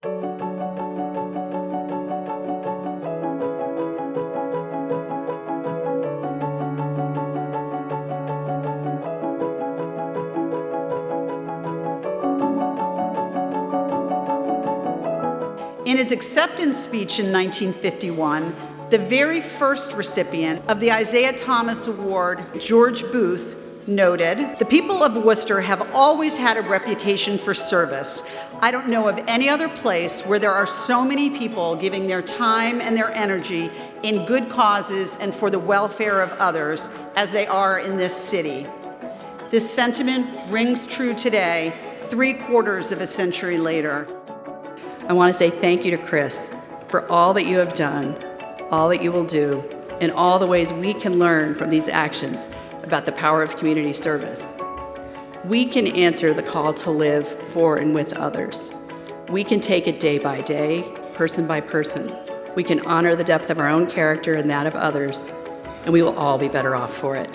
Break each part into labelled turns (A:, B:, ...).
A: In his acceptance speech in 1951, the very first recipient of the Isaiah Thomas Award, George Booth, noted, "The people of Worcester have always had a reputation for service. I don't know of any other place where there are so many people giving their time and their energy in good causes and for the welfare of others as they are in this city." This sentiment rings true today, 3/4 of a century later.
B: I want to say thank you to Chris for all that you have done, all that you will do, and all the ways we can learn from these actions about the power of community service. We can answer the call to live for and with others. We can take it day by day, person by person. We can honor the depth of our own character and that of others, and we will all be better off for it.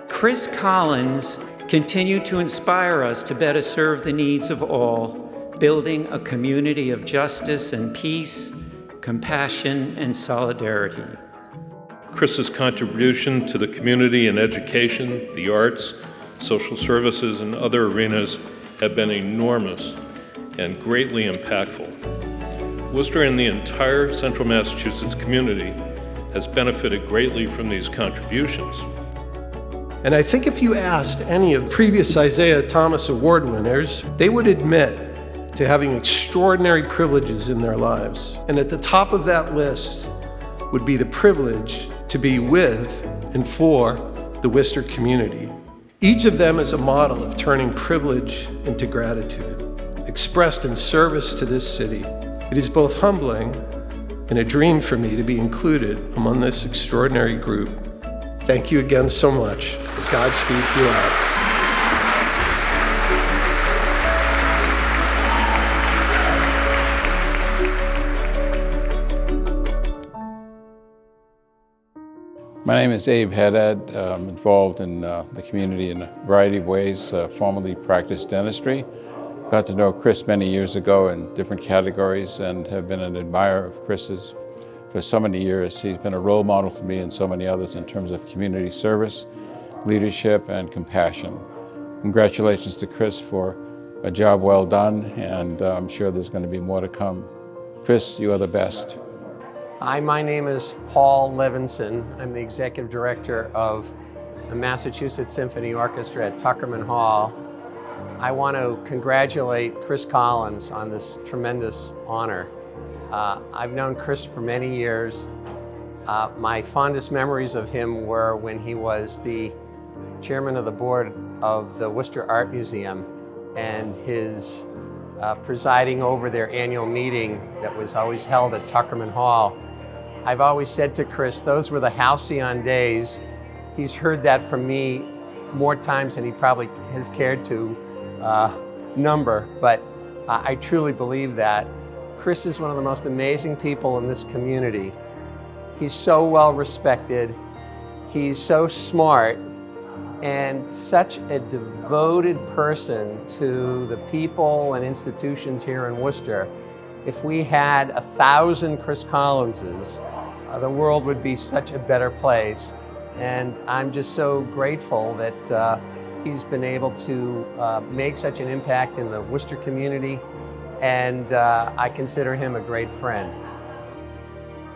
C: Chris Collins continued to inspire us to better serve the needs of all, building a community of justice and peace, compassion, and solidarity.
D: Chris's contribution to the community in education, the arts, social services, and other arenas have been enormous and greatly impactful. Worcester and the entire Central Massachusetts community has benefited greatly from these contributions.
E: And I think if you asked any of previous Isaiah Thomas Award winners, they would admit to having extraordinary privileges in their lives. And at the top of that list would be the privilege to be with and for the Worcester community. Each of them is a model of turning privilege into gratitude, expressed in service to this city. It is both humbling and a dream for me to be included among this extraordinary group. Thank you again so much. Godspeed to you all.
F: My name is Abe Haddad. I'm involved in the community in a variety of ways, formerly practiced dentistry. Got to know Chris many years ago in different categories and have been an admirer of Chris's for so many years. He's been a role model for me and so many others in terms of community service, leadership, and compassion. Congratulations to Chris for a job well done, and I'm sure there's going to be more to come. Chris, you are the best.
G: Hi, my name is Paul Levinson. I'm the Executive Director of the Massachusetts Symphony Orchestra at Tuckerman Hall. I want to congratulate Chris Collins on this tremendous honor. I've known Chris for many years. My fondest memories of him were when he was the chairman of the board of the Worcester Art Museum and his presiding over their annual meeting that was always held at Tuckerman Hall. I've always said to Chris, those were the halcyon days. He's heard that from me more times than he probably has cared to number, but I truly believe that. Chris is one of the most amazing people in this community. He's so well respected, he's so smart, and such a devoted person to the people and institutions here in Worcester. If we had 1,000 Chris Collinses, the world would be such a better place. And I'm just so grateful that he's been able to make such an impact in the Worcester community, and I consider him a great friend.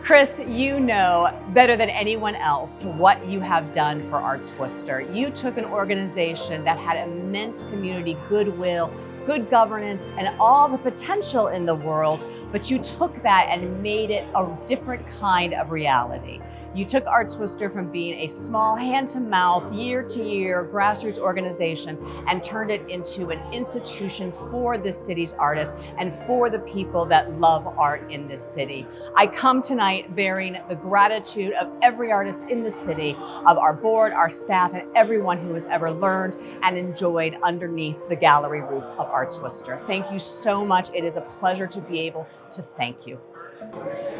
H: Chris, you know better than anyone else what you have done for Arts Worcester. You took an organization that had immense community goodwill, good governance, and all the potential in the world, but you took that and made it a different kind of reality. You took Arts Worcester from being a small hand-to-mouth, year-to-year grassroots organization and turned it into an institution for this city's artists and for the people that love art in this city. I come tonight bearing the gratitude of every artist in the city, of our board, our staff, and everyone who has ever learned and enjoyed underneath the gallery roof of Arts Worcester. Thank you so much. It is a pleasure to be able to thank you.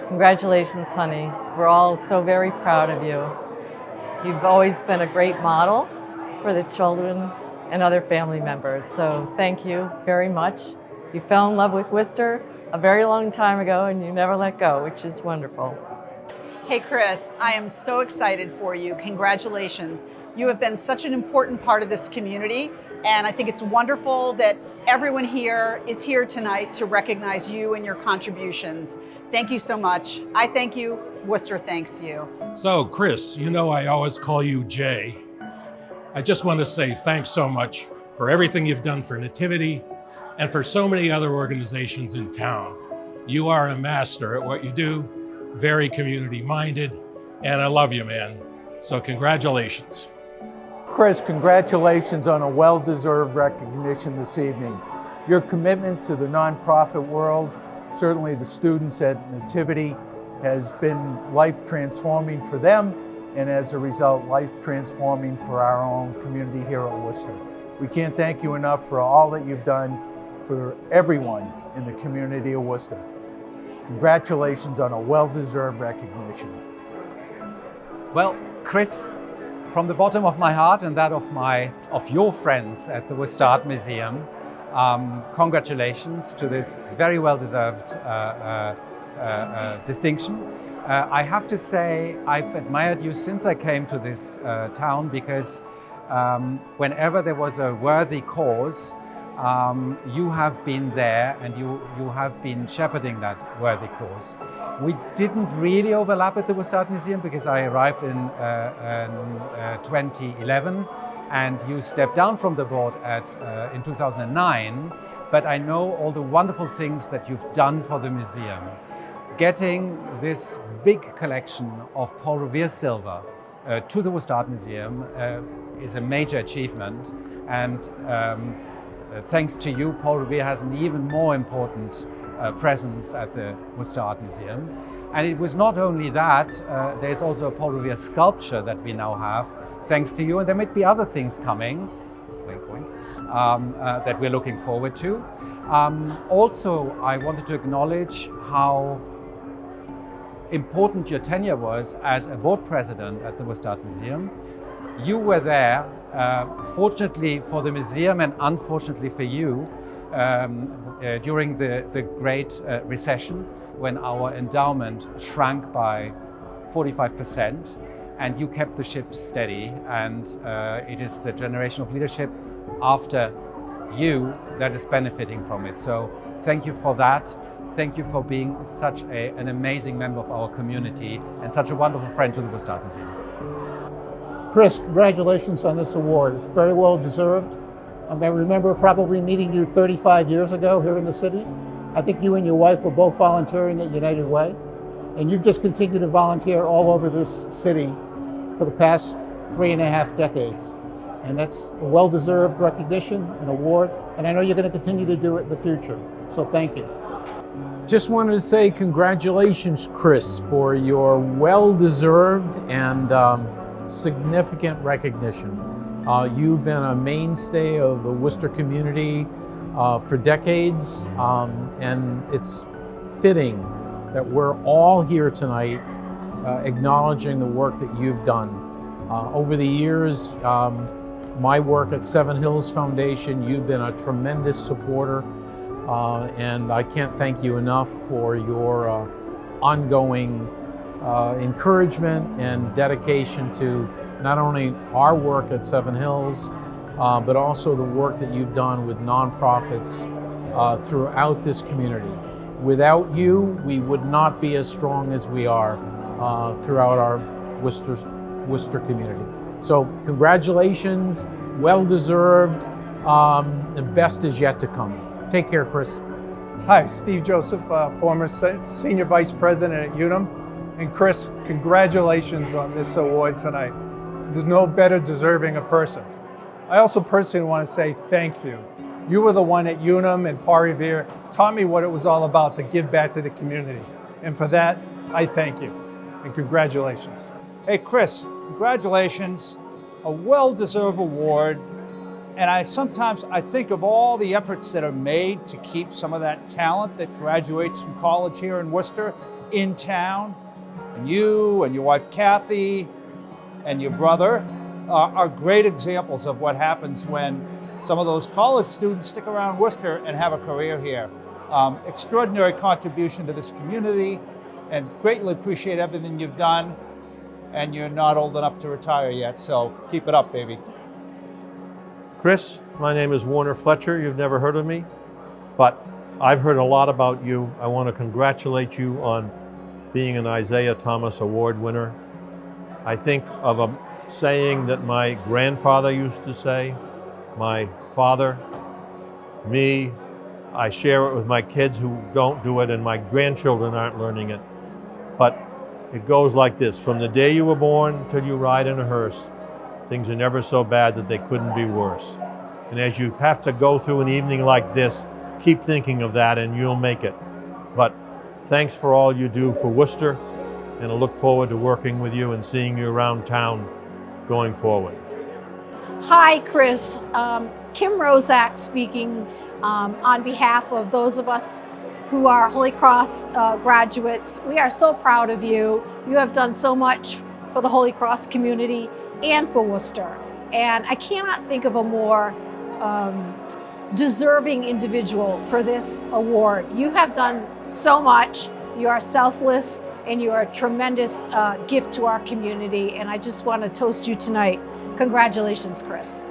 I: Congratulations, honey. We're all so very proud of you. You've always been a great model for the children and other family members. So thank you very much. You fell in love with Worcester a very long time ago, and you never let go, which is wonderful.
A: Hey, Chris, I am so excited for you. Congratulations. You have been such an important part of this community, and I think it's wonderful that everyone here is here tonight to recognize you and your contributions. Thank you so much. I thank you. Worcester thanks you.
J: So, Chris, you know I always call you Jay. I just want to say thanks so much for everything you've done for Nativity and for so many other organizations in town. You are a master at what you do, very community-minded, and I love you, man. So congratulations.
K: Chris, congratulations on a well-deserved recognition this evening. Your commitment to the nonprofit world, certainly the students at Nativity, has been life-transforming for them, and as a result, life-transforming for our own community here at Worcester. We can't thank you enough for all that you've done for everyone in the community of Worcester. Congratulations on a well-deserved recognition.
L: Well, Chris, from the bottom of my heart and that of your friends at the Worcester Art Museum, congratulations to this very well-deserved distinction. I have to say I've admired you since I came to this town, because whenever there was a worthy cause, you have been there and you have been shepherding that worthy cause. We didn't really overlap at the Worcester Art Museum because I arrived in 2011 and you stepped down from the board in 2009, but I know all the wonderful things that you've done for the museum. Getting this big collection of Paul Revere silver to the Worcester Art Museum is a major achievement, and thanks to you, Paul Revere has an even more important presence at the Worcester Art Museum. And it was not only that, there's also a Paul Revere sculpture that we now have, thanks to you, and there might be other things coming, wink, wink, that we're looking forward to. Also, I wanted to acknowledge how important your tenure was as a board president at the Worcester Art Museum. You were there, fortunately for the museum and unfortunately for you, during the Great Recession, when our endowment shrank by 45%, and you kept the ship steady, and it is the generation of leadership after you that is benefiting from it. So thank you for that. Thank you for being such an amazing member of our community and such a wonderful friend to the Worcester Art Museum.
M: Chris, congratulations on this award. It's very well deserved. I remember probably meeting you 35 years ago here in the city. I think you and your wife were both volunteering at United Way, and you've just continued to volunteer all over this city for the past 3.5 decades. And that's a well-deserved recognition, an award, and I know you're going to continue to do it in the future. So thank you.
K: Just wanted to say congratulations, Chris, for your well-deserved and significant recognition. You've been a mainstay of the Worcester community for decades, and it's fitting that we're all here tonight acknowledging the work that you've done. Over the years, my work at Seven Hills Foundation, you've been a tremendous supporter, and I can't thank you enough for your ongoing encouragement and dedication to not only our work at Seven Hills, but also the work that you've done with nonprofits throughout this community. Without you, we would not be as strong as we are throughout our Worcester community. So congratulations, well-deserved, the best is yet to come. Take care, Chris.
N: Hi, Steve Joseph, former Senior Vice President at Unum. And Chris, congratulations on this award tonight. There's no better deserving a person. I also personally want to say thank you. You were the one at Unum and Paul Revere taught me what it was all about to give back to the community. And for that, I thank you. And congratulations.
O: Hey, Chris, congratulations. A well-deserved award. And sometimes I think of all the efforts that are made to keep some of that talent that graduates from college here in Worcester in town. And you and your wife, Kathy, and your brother are great examples of what happens when some of those college students stick around Worcester and have a career here. Extraordinary contribution to this community, and greatly appreciate everything you've done. And you're not old enough to retire yet, so keep it up, baby.
P: Chris, my name is Warner Fletcher. You've never heard of me, but I've heard a lot about you. I want to congratulate you on being an Isaiah Thomas Award winner. I think of a saying that my grandfather used to say, my father, me, I share it with my kids who don't do it, and my grandchildren aren't learning it. But it goes like this: from the day you were born till you ride in a hearse, things are never so bad that they couldn't be worse. And as you have to go through an evening like this, keep thinking of that and you'll make it. But thanks for all you do for Worcester, and I look forward to working with you and seeing you around town going forward.
Q: Hi, Chris. Kim Rozak speaking on behalf of those of us who are Holy Cross graduates. We are so proud of you. You have done so much for the Holy Cross community and for Worcester. And I cannot think of a more deserving individual for this award. You have done so much. You are selfless, and you are a tremendous gift to our community. And I just want to toast you tonight. Congratulations, Chris.